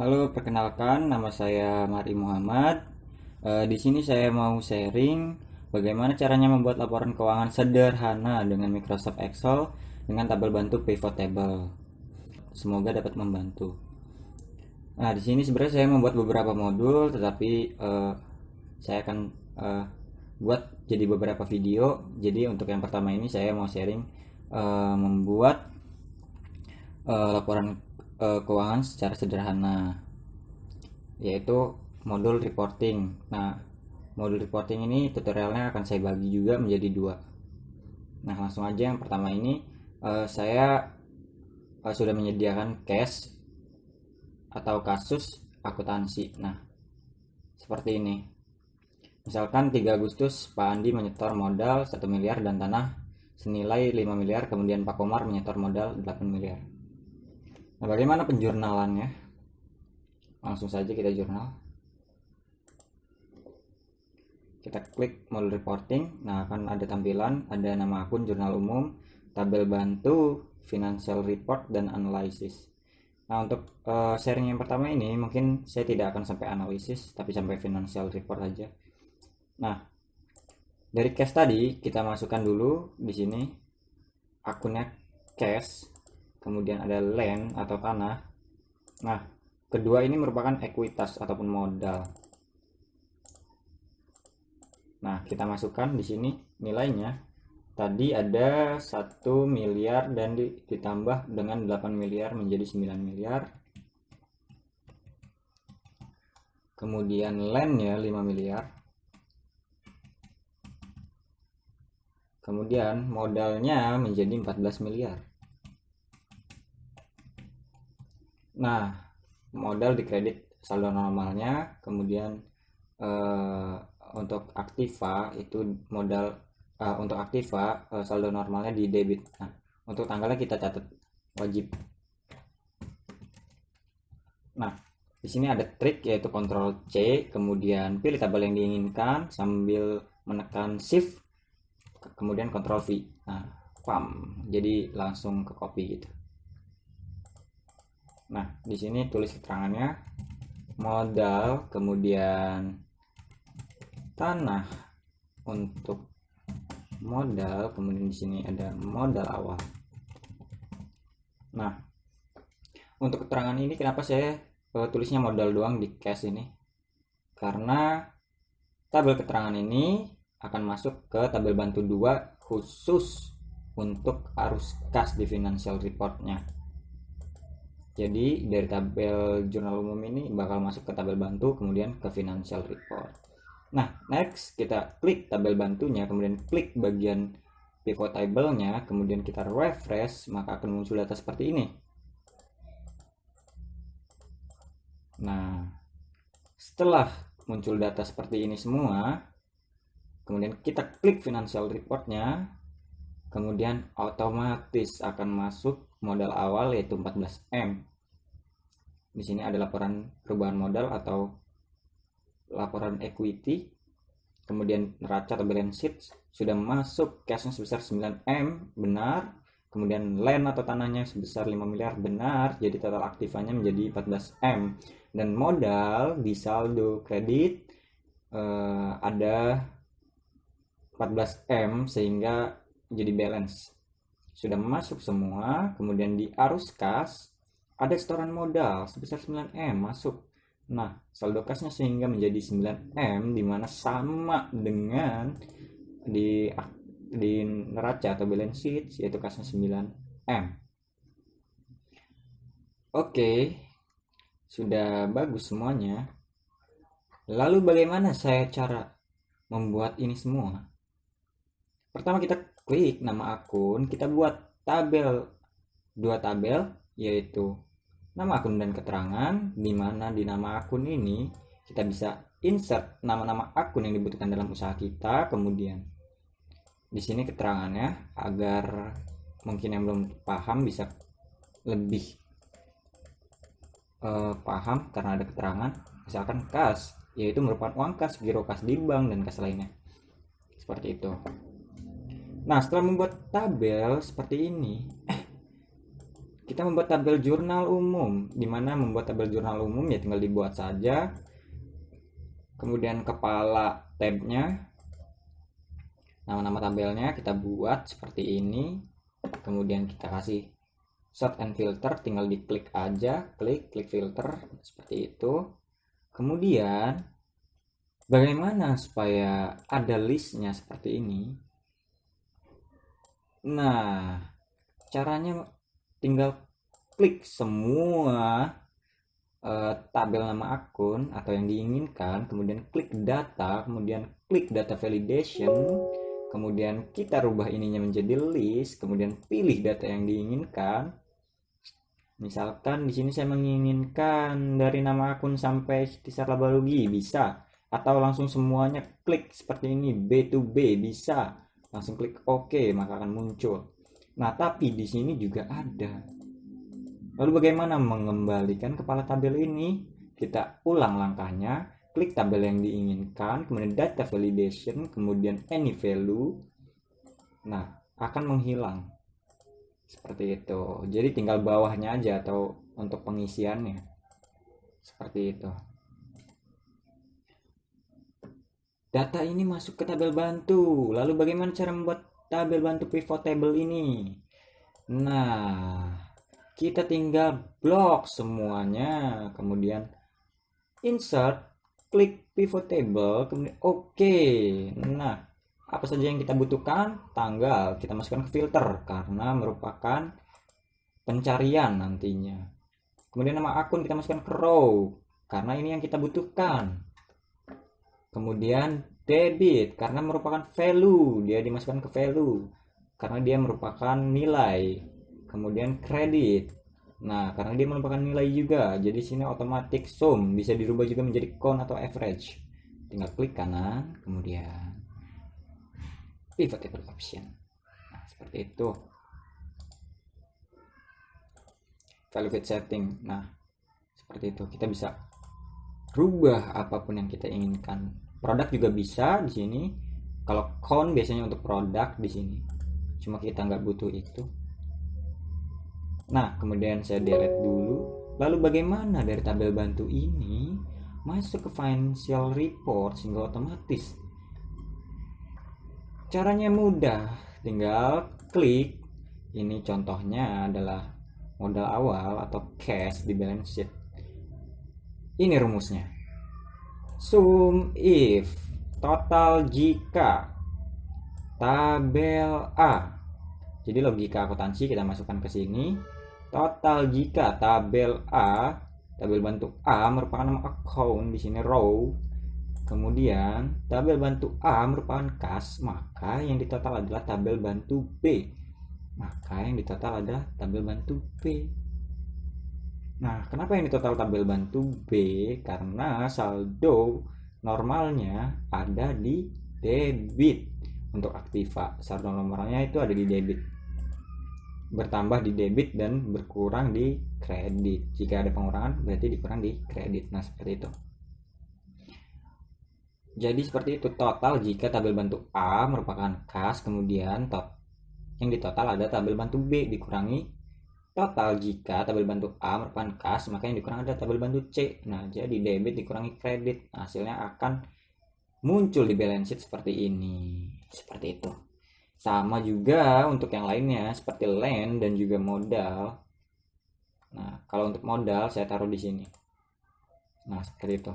Halo, perkenalkan nama saya Mari Muhammad. Di sini saya mau sharing bagaimana caranya membuat laporan keuangan sederhana dengan Microsoft Excel dengan tabel bantu pivot table. Semoga dapat membantu. Nah, di sini sebenarnya saya membuat beberapa modul, tetapi saya akan eh, buat jadi beberapa video. Jadi untuk yang pertama ini saya mau sharing membuat laporan keuangan secara sederhana, yaitu modul reporting. Nah, modul reporting ini tutorialnya akan saya bagi juga menjadi dua. Nah, langsung aja yang pertama ini saya sudah menyediakan case atau kasus akuntansi. Nah, seperti ini. Misalkan 3 Agustus Pak Andi menyetor modal 1 miliar dan tanah senilai 5 miliar, kemudian Pak Komar menyetor modal 8 miliar. Nah, bagaimana penjurnalannya? Langsung saja kita jurnal. Kita klik modul reporting. Nah, akan ada tampilan, ada nama akun, jurnal umum, tabel bantu, financial report, dan analisis. Nah, untuk sharing yang pertama ini mungkin saya tidak akan sampai analisis, tapi sampai financial report aja. Nah, dari cash tadi kita masukkan dulu di sini akunnya cash, kemudian ada land atau tanah. Nah, kedua ini merupakan ekuitas ataupun modal. Nah, kita masukkan di sini nilainya. Tadi ada 1 miliar dan ditambah dengan 8 miliar menjadi 9 miliar. Kemudian landnya 5 miliar. Kemudian modalnya menjadi 14 miliar. Nah, modal dikredit saldo normalnya, kemudian untuk aktiva itu modal untuk aktiva saldo normalnya di debit. Nah, untuk tanggalnya kita catat wajib. Nah, di sini ada trik yaitu Ctrl C, kemudian pilih tabel yang diinginkan sambil menekan Shift, kemudian Ctrl V. Nah, pam, jadi langsung ke copy gitu. Nah, di sini tulis keterangannya modal, kemudian tanah untuk modal, kemudian di sini ada modal awal. Nah, untuk keterangan ini kenapa saya tulisnya modal doang di cash ini? Karena tabel keterangan ini akan masuk ke tabel bantu 2 khusus untuk arus kas di financial reportnya. Jadi dari tabel jurnal umum ini bakal masuk ke tabel bantu, kemudian ke financial report. Nah, next kita klik tabel bantunya, kemudian klik bagian pivot table-nya, kemudian kita refresh, maka akan muncul data seperti ini. Nah, setelah muncul data seperti ini semua, kemudian kita klik financial report-nya, kemudian otomatis akan masuk modal awal yaitu 14M. Di sini ada laporan perubahan modal atau laporan equity, kemudian neraca atau balance sheet sudah masuk cashnya sebesar 9M, benar. Kemudian land atau tanahnya sebesar 5 miliar, benar. Jadi total aktifanya menjadi 14M. Dan modal di saldo kredit ada 14M sehingga jadi balance. Sudah masuk semua. Kemudian di arus kas ada setoran modal sebesar 9M masuk. Nah, saldo kasnya sehingga menjadi 9M, dimana sama dengan di neraca atau balance sheet yaitu kasnya 9M. Oke, sudah bagus semuanya. Lalu bagaimana saya cara membuat ini semua? Pertama kita klik nama akun, kita buat tabel, 2 tabel, yaitu nama akun dan keterangan, di mana di nama akun ini kita bisa insert nama-nama akun yang dibutuhkan dalam usaha kita. Kemudian di sini keterangannya agar mungkin yang belum paham bisa lebih paham karena ada keterangan. Misalkan kas, yaitu merupakan uang kas, giro kas di bank, dan kas lainnya. Seperti itu. Nah, setelah membuat tabel seperti ini, kita membuat tabel jurnal umum, dimana membuat tabel jurnal umum ya tinggal dibuat saja. Kemudian kepala tabnya, nama-nama tabelnya kita buat seperti ini. Kemudian kita kasih sort and filter, tinggal diklik aja, klik filter seperti itu. Kemudian bagaimana supaya ada listnya seperti ini? Nah, caranya tinggal klik semua tabel nama akun atau yang diinginkan, kemudian klik data, kemudian klik data validation, kemudian kita rubah ininya menjadi list, kemudian pilih data yang diinginkan. Misalkan di sini saya menginginkan dari nama akun sampai Tisar Labarugi, bisa, atau langsung semuanya klik seperti ini, B to B, bisa, langsung klik OK, maka akan muncul. Nah, tapi di sini juga ada. Lalu bagaimana mengembalikan kepala tabel ini? Kita ulang langkahnya, klik tabel yang diinginkan, kemudian data validation, kemudian any value. Nah, akan menghilang. Seperti itu. Jadi tinggal bawahnya aja atau untuk pengisiannya. Seperti itu. Data ini masuk ke tabel bantu. Lalu bagaimana cara membuat tabel bantu pivot table ini? Nah, kita tinggal blok semuanya, kemudian insert, klik pivot table, kemudian oke. Nah, apa saja yang kita butuhkan? Tanggal kita masukkan ke filter karena merupakan pencarian nantinya. Kemudian nama akun kita masukkan ke row karena ini yang kita butuhkan. Kemudian debit karena merupakan value, dia dimasukkan ke value karena dia merupakan nilai. Kemudian kredit, nah karena dia merupakan nilai juga, jadi sini automatic sum, bisa dirubah juga menjadi count atau average. Tinggal klik kanan, kemudian pivot table option. Nah, seperti itu. Value fit setting. Nah, seperti itu. Kita bisa rubah apapun yang kita inginkan. Produk juga bisa di sini. Kalau count biasanya untuk produk di sini. Cuma kita nggak butuh itu. Nah, kemudian saya delete dulu. Lalu bagaimana dari tabel bantu ini masuk ke financial report sehingga otomatis? Caranya mudah, tinggal klik. Ini contohnya adalah modal awal atau cash di balance sheet. Ini rumusnya. Sum if total jika tabel A. Jadi logika akuntansi kita masukkan ke sini. Total jika tabel A, tabel bantu A merupakan nama account, di sini row. Kemudian tabel bantu A merupakan kas, maka yang ditotal adalah tabel bantu B. Maka yang ditotal adalah tabel bantu B. Nah, kenapa yang ditotal tabel bantu B? Karena saldo normalnya ada di debit. Untuk aktiva, saldo normalnya itu ada di debit. Bertambah di debit dan berkurang di kredit. Jika ada pengurangan berarti dikurang di kredit. Nah, seperti itu. Jadi seperti itu, total jika tabel bantu A merupakan kas, kemudian yang ditotal ada tabel bantu B dikurangi total jika tabel bantu A merupakan kas, maka yang dikurangi ada tabel bantu C. Nah, jadi debit dikurangi kredit. Nah, hasilnya akan muncul di balance sheet seperti ini. Seperti itu. Sama juga untuk yang lainnya seperti land dan juga modal. Nah, kalau untuk modal saya taruh di sini. Nah, seperti itu.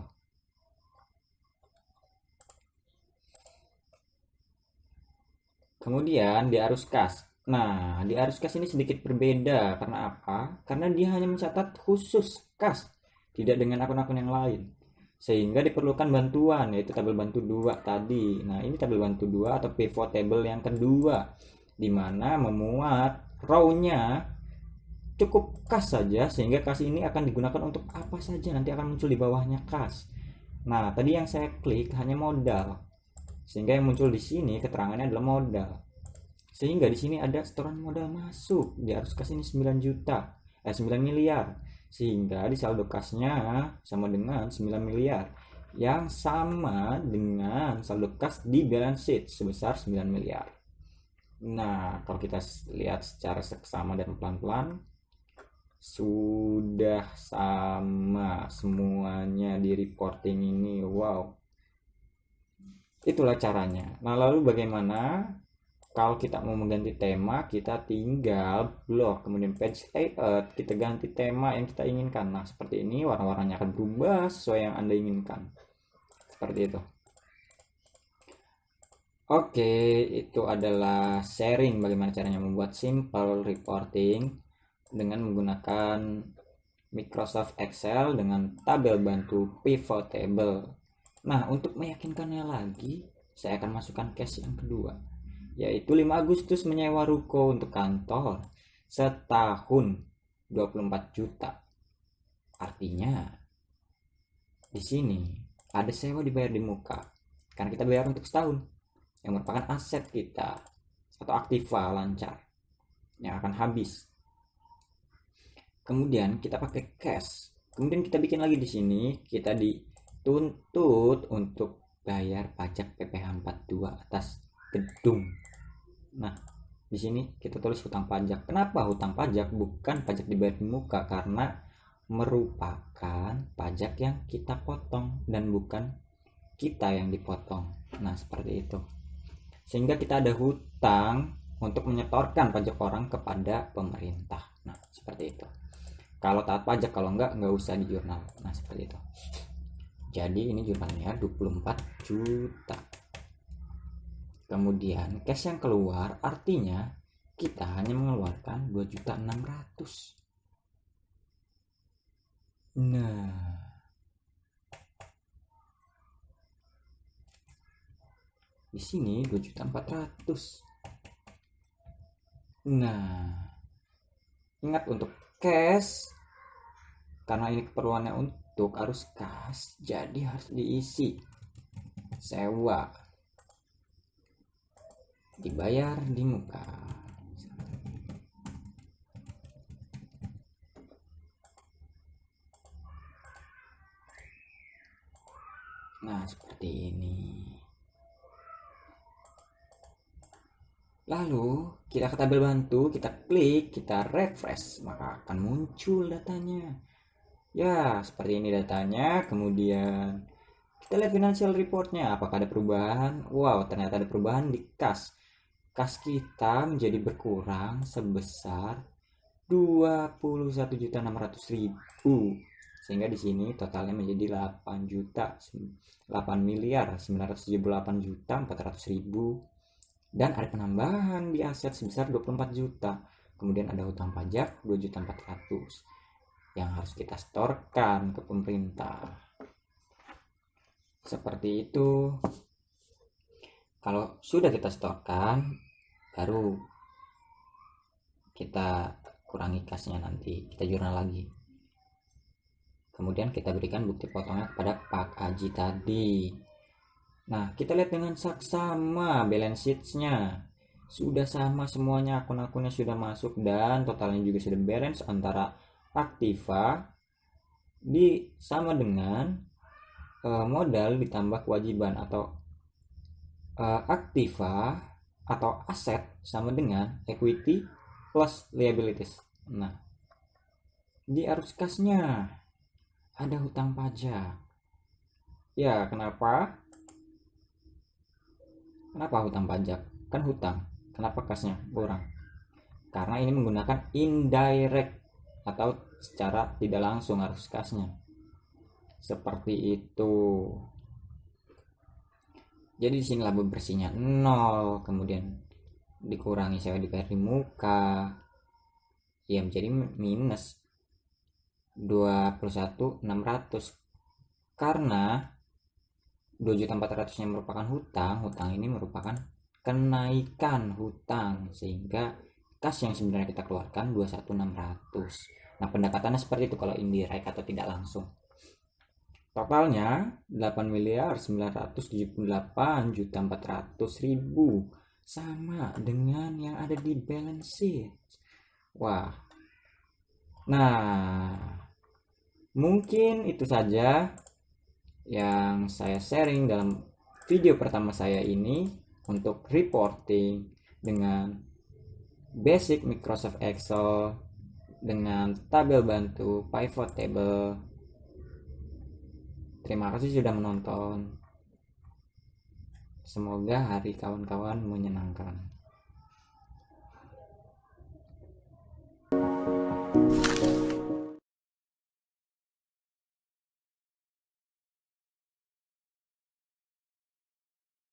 Kemudian di arus kas. Nah, di arus kas ini sedikit berbeda. Karena apa? Karena dia hanya mencatat khusus kas, tidak dengan akun-akun yang lain. Sehingga diperlukan bantuan, yaitu tabel bantu 2 tadi. Nah, ini tabel bantu 2 atau pivot table yang kedua, di mana memuat row-nya cukup kas saja, sehingga kas ini akan digunakan untuk apa saja, nanti akan muncul di bawahnya kas. Nah, tadi yang saya klik hanya modal. Sehingga yang muncul di sini keterangannya adalah modal. Sehingga di sini ada setoran modal masuk di arus kas ini 9 miliar. Sehingga di saldo kasnya sama dengan 9 miliar. Yang sama dengan saldo kas di balance sheet sebesar 9 miliar. Nah, kalau kita lihat secara seksama dan pelan-pelan, sudah sama semuanya di reporting ini. Wow, itulah caranya. Nah, lalu bagaimana kalau kita mau mengganti tema? Kita tinggal blok, kemudian page layout, kita ganti tema yang kita inginkan. Nah, seperti ini warna-warnanya akan berubah sesuai yang Anda inginkan. Seperti itu. Oke, itu adalah sharing bagaimana caranya membuat simple reporting dengan menggunakan Microsoft Excel dengan tabel bantu pivot table. Nah, untuk meyakinkannya lagi, saya akan masukkan case yang kedua, yaitu 5 Agustus menyewa ruko untuk kantor setahun 24 juta. Artinya di sini ada sewa dibayar di muka karena kita bayar untuk setahun, yang merupakan aset kita atau aktiva lancar yang akan habis. Kemudian kita pakai cash. Kemudian kita bikin lagi di sini, kita dituntut untuk bayar pajak PPh 42 atas gedung. Nah, di sini kita tulis hutang pajak. Kenapa hutang pajak bukan pajak dibayar di muka? Karena merupakan pajak yang kita potong dan bukan kita yang dipotong. Nah, seperti itu. Sehingga kita ada hutang untuk menyetorkan pajak orang kepada pemerintah. Nah, seperti itu. Kalau taat pajak, kalau nggak usah di jurnal. Nah, seperti itu. Jadi ini jurnalnya 24 juta. Kemudian cash yang keluar artinya kita hanya mengeluarkan 2.600.000. Nah, di sini 2.400.000. Nah, ingat untuk cash, karena ini keperluannya untuk arus kas, jadi harus diisi. Sewa dibayar di muka. Nah, seperti ini. Lalu kita ke tabel bantu, kita klik, kita refresh, maka akan muncul datanya. Ya, seperti ini datanya. Kemudian kita lihat financial reportnya, apakah ada perubahan? Wow, ternyata ada perubahan di kas. Kas kita menjadi berkurang sebesar 21.600.000, sehingga di sini totalnya menjadi 8.978.400.000, dan ada penambahan di aset sebesar 24 juta. Kemudian ada hutang pajak 2.400.000 yang harus kita setorkan ke pemerintah. Seperti itu. Kalau sudah kita setorkan, baru kita kurangi kasnya, nanti kita jurnal lagi. Kemudian kita berikan bukti potongnya kepada Pak Aji tadi. Nah, kita lihat dengan saksama balance sheet-nya. Sudah sama semuanya, akun-akunnya sudah masuk dan totalnya juga sudah balance antara aktiva sama dengan modal ditambah kewajiban, atau aktiva atau aset sama dengan equity plus liabilities. Nah, di arus kasnya ada hutang pajak. Ya, kenapa? Kenapa hutang pajak? Kan hutang. Kenapa kasnya kurang? Karena ini menggunakan indirect atau secara tidak langsung arus kasnya. Seperti itu. Jadi di sini laba bersihnya 0, kemudian dikurangi sewa dibayar di muka, ya menjadi minus 21.600. Karena 2.400.000 nya merupakan hutang ini merupakan kenaikan hutang, sehingga kas yang sebenarnya kita keluarkan 21.600. Nah, pendekatannya seperti itu kalau indirect atau tidak langsung. Totalnya 8.978.400.000, sama dengan yang ada di balance sheet. Wah. Nah, mungkin itu saja yang saya sharing dalam video pertama saya ini untuk reporting dengan basic Microsoft Excel dengan tabel bantu pivot table. Terima kasih sudah menonton. Semoga hari kawan-kawan menyenangkan.